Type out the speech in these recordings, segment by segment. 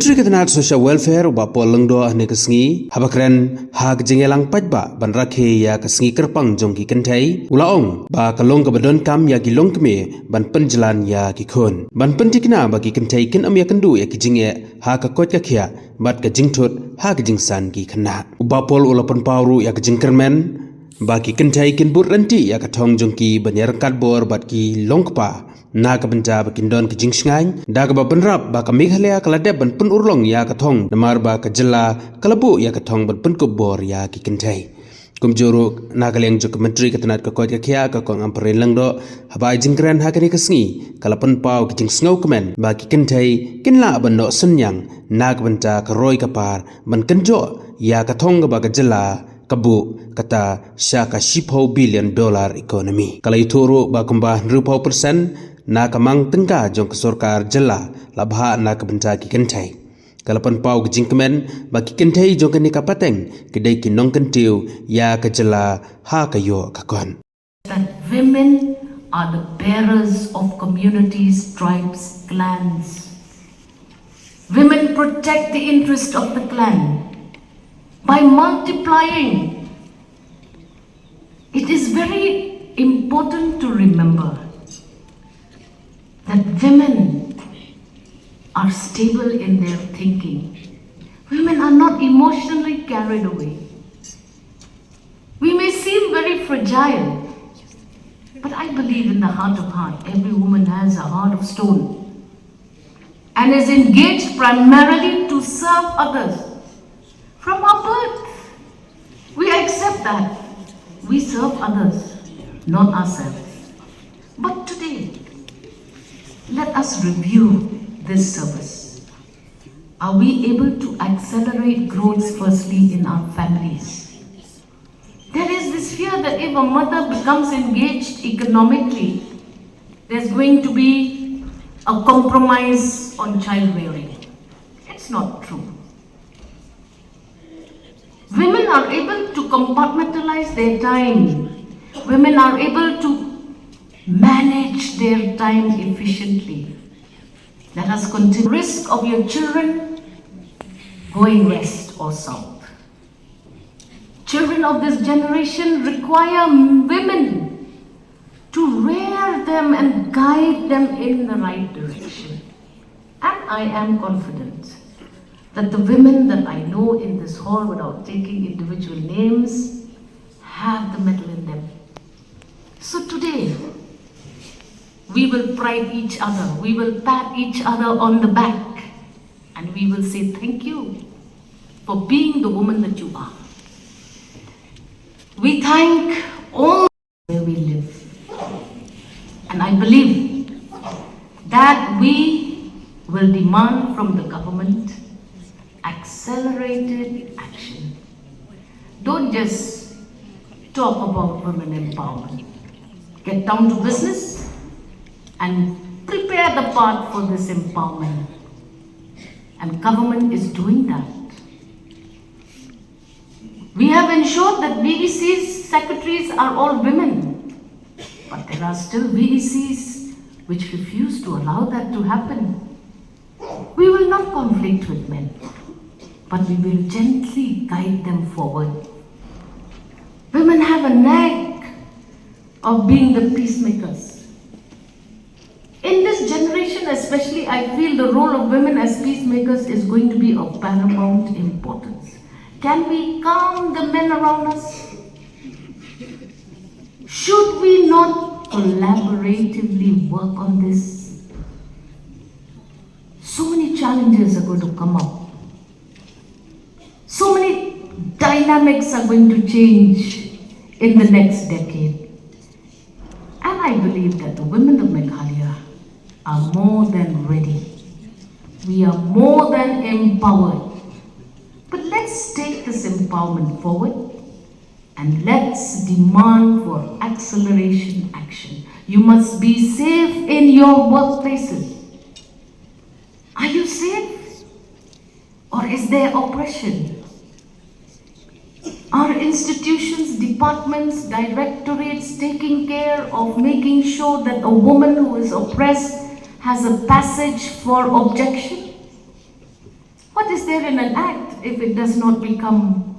Menteri Ketenaga Social Welfare uba poleng do ane kesngi habakren hak jengelang pajba ban rakhe ya kesngi kerpang jongki Kynthei ulaong ba kalong kabadon kam ya gilong keme ban penjalan ya gikhon ban pentikna bagi Kynthei kin am ya kendu ya kijinge hak kot ka khia bat ka jingthot hak jingsan ki khana uba pol ulapan pawru ya kijingkermen bagi Kynthei kin bur ranti ya ka thong jongki ban yar kadbor bat ki longpa na ka banta ba kindon ka jingsngai da ka ba banrap ba ka Meghalaya kala deb ban pynurlong ya ka thong namar ba ka jilla kalabu ya ka thong ban pynkup bor ya ki Kynthei kumjuru na ka leng juk menteri Ketenaga ka kot ka khia ka kong ampren lang do habai jingkran ha ka ni kasngi kala pan pau ki jingsngau kemen ba ki Kynthei kinla ban no sunyang na ka banta ka roi ka par ban kenjo ya ka thong ba ka jilla kabu kata syaka $10 billion economy kala ituru ba kumba 20% na kamang tengka jong ke sorkar jela labha na kabenta ki Kynthei kalapan pau jingkemen bagi Kynthei jong ke nikapateng kedai kinong kentiu ya ke jela ha kayo kakon. That women are the bearers of communities, tribes, clans. Women protect the interest of the clan by multiplying. It is very important to remember that women are stable in their thinking. Women are not emotionally carried away. We may seem very fragile, but I believe in the heart of heart, every woman has a heart of stone and is engaged primarily to serve others. From our birth, we accept that. We serve others, not ourselves. But today, let us review this service. Are we able to accelerate growth firstly in our families? There is this fear that if a mother becomes engaged economically, there's going to be a compromise on child rearing. It's not true. Women are able to compartmentalize their time. Women are able to manage their time efficiently. Let us continue. Risk of your children going west or south. Children of this generation require women to rear them and guide them in the right direction. And I am confident that the women that I know in this hall, without taking individual names, have the mettle in them. So today, we will pride each other, we will pat each other on the back, and we will say thank you for being the woman that you are. We thank all where we live, and I believe that we will demand from the government accelerated action. Don't just talk about women empowerment. Get down to business and prepare the path for this empowerment. And government is doing that. We have ensured that VEC's secretaries are all women, but there are still VECs which refuse to allow that to happen. We will not conflict with men, but we will gently guide them forward. Women have a knack of being the peacemakers. In this generation especially, I feel the role of women as peacemakers is going to be of paramount importance. Can we calm the men around us? Should we not collaboratively work on this? So many challenges are going to come up. So many dynamics are going to change in the next decade. And I believe that the women of Meghalaya are more than ready. We are more than empowered. But let's take this empowerment forward and let's demand for acceleration action. You must be safe in your workplaces. Are you safe? Or is there oppression? Are institutions, departments, directorates taking care of making sure that a woman who is oppressed has a passage for objection? What is there in an act if it does not become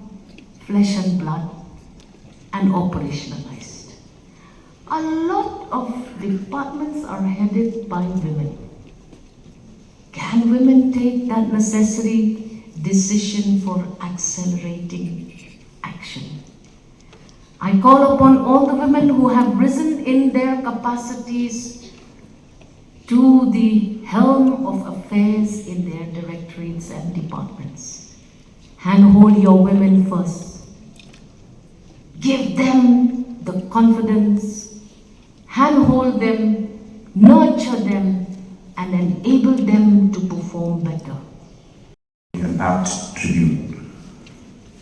flesh and blood and operationalized? A lot of departments are headed by women. Can women take that necessary decision for accelerating action? I call upon all the women who have risen in their capacities to the helm of affairs in their directorates and departments. Handhold your women first. Give them the confidence, handhold them, nurture them, and enable them to perform better. An apt tribute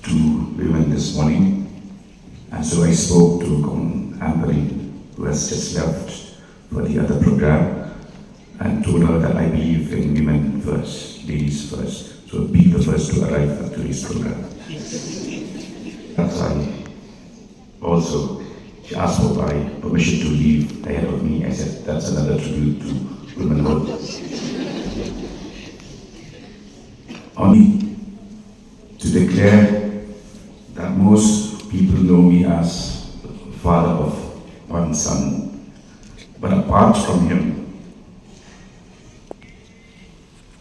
to women this morning, and so I spoke to Kynthei, who has just left for the other program, and told her that I believe in women first, ladies first, so be the first to arrive at today's program. That's why also she asked for my permission to leave ahead of me. I said that's another tribute to womanhood. Only to declare that most people know me as father of one son, but apart from him,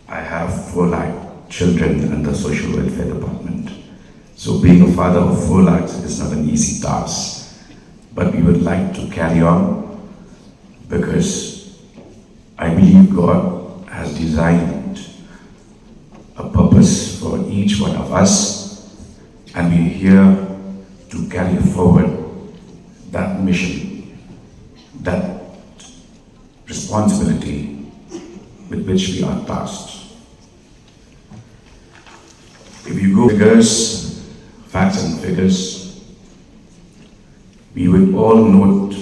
I have 4 lakh children in the social welfare department. So being a father of 4 lakhs is not an easy task, but we would like to carry on because I believe God has designed a purpose for each one of us, and we're here to carry forward that mission, that responsibility with which we are tasked. If you go figures, facts and figures, we will all note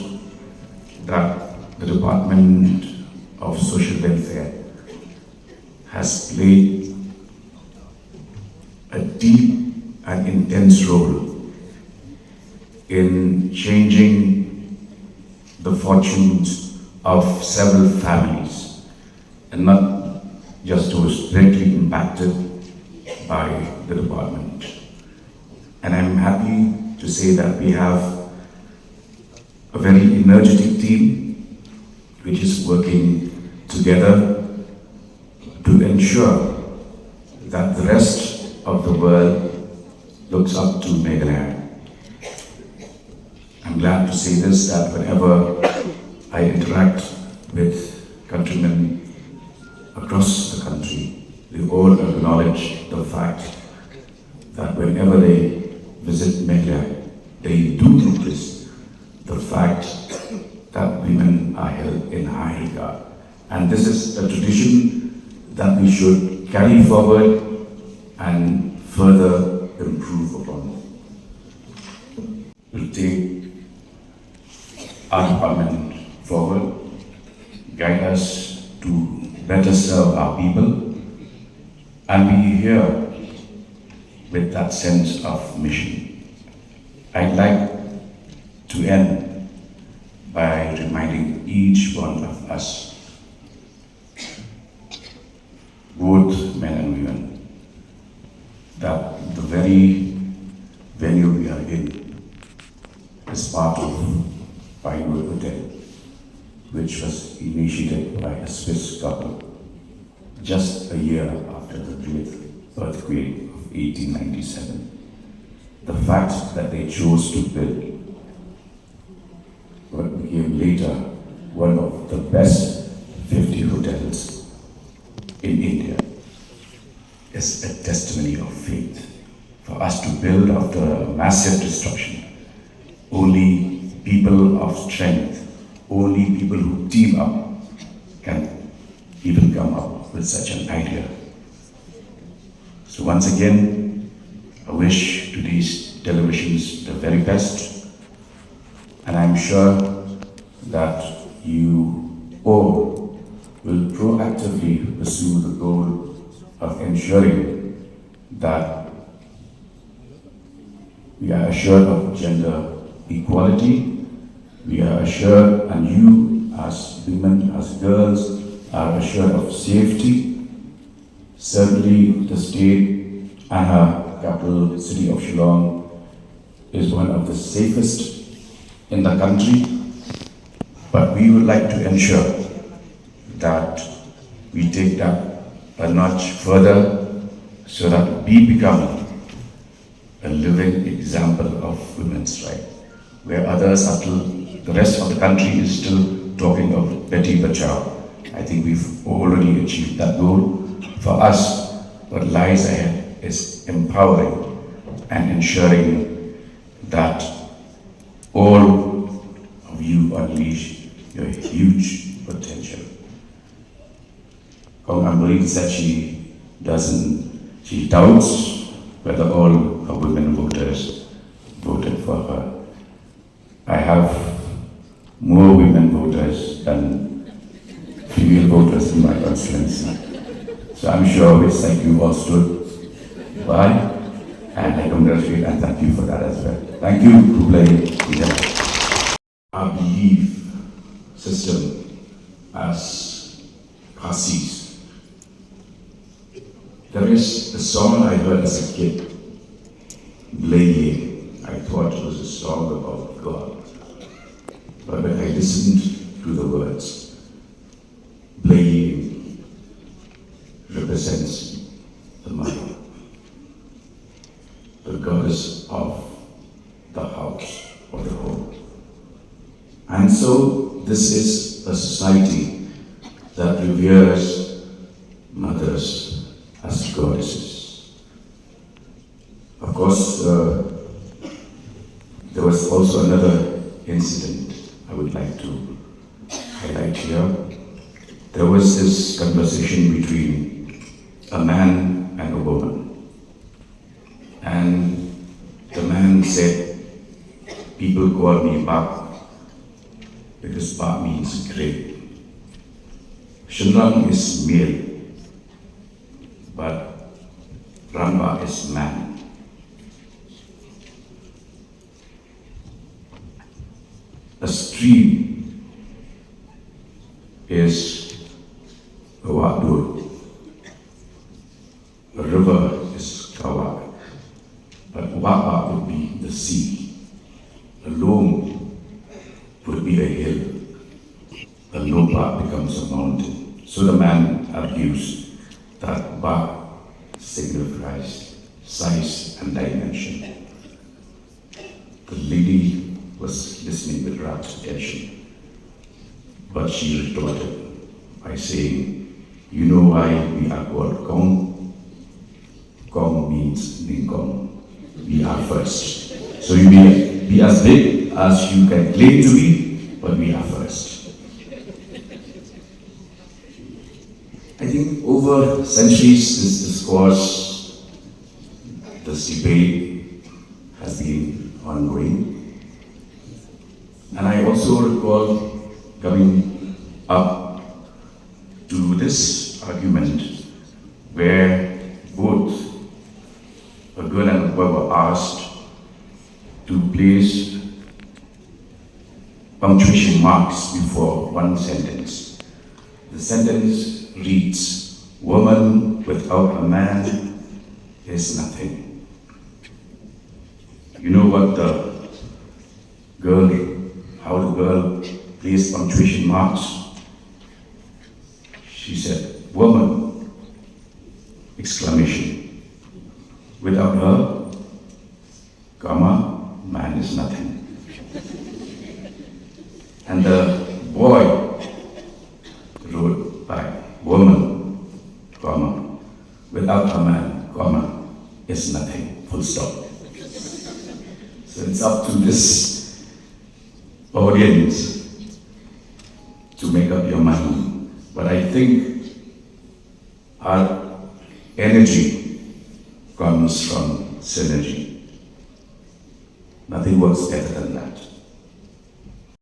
that the Department of Social Welfare has played a deep and intense role in changing the fortunes of several families, and not just those directly impacted by the department. And I'm happy to say that we have a very energetic team which is working together to ensure that the rest of the world looks up to Meghalaya. I'm glad to say this, that whenever I interact with countrymen across the country, they all acknowledge the fact that whenever they visit Meghalaya, they do notice the fact that women are held in high regard. And this is a tradition that we should carry forward and further improve upon. We'll take our department forward, guide us to better serve our people, and be here with that sense of mission. I'd like to end by reminding each one of us, both men and women, that the very venue we are in is part of Pynkup Hotel, which was initiated by a Swiss couple just a year after the great earthquake of 1897. The fact that they chose to build what became later one of the best 50 hotels in India is a testimony of faith. For us to build after a massive destruction, only people of strength, only people who team up can even come up with such an idea. So once again, I wish to these televisions the very best, and I'm sure that you all will proactively pursue the goal of ensuring that we are assured of gender equality, we are assured, and you as women, as girls, are assured of safety, Certainly, the state and her capital city of Shillong is one of the safest in the country, but we would like to ensure that we take that a notch further so that we become a living example of women's rights, where others are still, the rest of the country is still talking of Beti Bachao. I think we've already achieved that goal. For us, what lies ahead is empowering and ensuring that all of you unleash your huge potential. Kong said she doubts whether all her women voters voted for her. I have more women voters than female voters in my constituency. So I'm sure it's like you all stood by, and I congratulate and thank you for that as well. Thank you for playing our belief system as Parsis. There is a song I heard as a kid, Blaye. I thought it was a song about God. But when I listened to the words, Blaye represents the mother, the goddess of the house or the home. And so this is a society that reveres mothers as goddesses. Of course, there was also another incident I would like to highlight here. There was this conversation between a man and a woman. And the man said, people call me Bak because Bak means great. Shinrang is male, but Ramba is man. A stream is a wadur. A river is Kawak, but Waka would be the sea. A Long would be a hill. A Lopa becomes a mountain. So the man argues that Ba signifies size and dimension. The lady was listening with rapt attention, but she retorted by saying, you know why we are called Kong? Kong means Ningkong. We are first. So you may be as big as you can claim to be, but we are first. I think over centuries, this discourse, this debate has been ongoing. And I also recall coming up to this argument where both a girl and a boy were asked to place punctuation marks before one sentence. The sentence reads, woman without a man is nothing. You know what how the girl placed punctuation marks? She said, woman, exclamation. Without her, comma, man is nothing. And the boy wrote back, woman, comma, without a man, comma, is nothing, full stop. So it's up to this audience to make up your mind. But I think our energy comes from synergy. Nothing works better than that.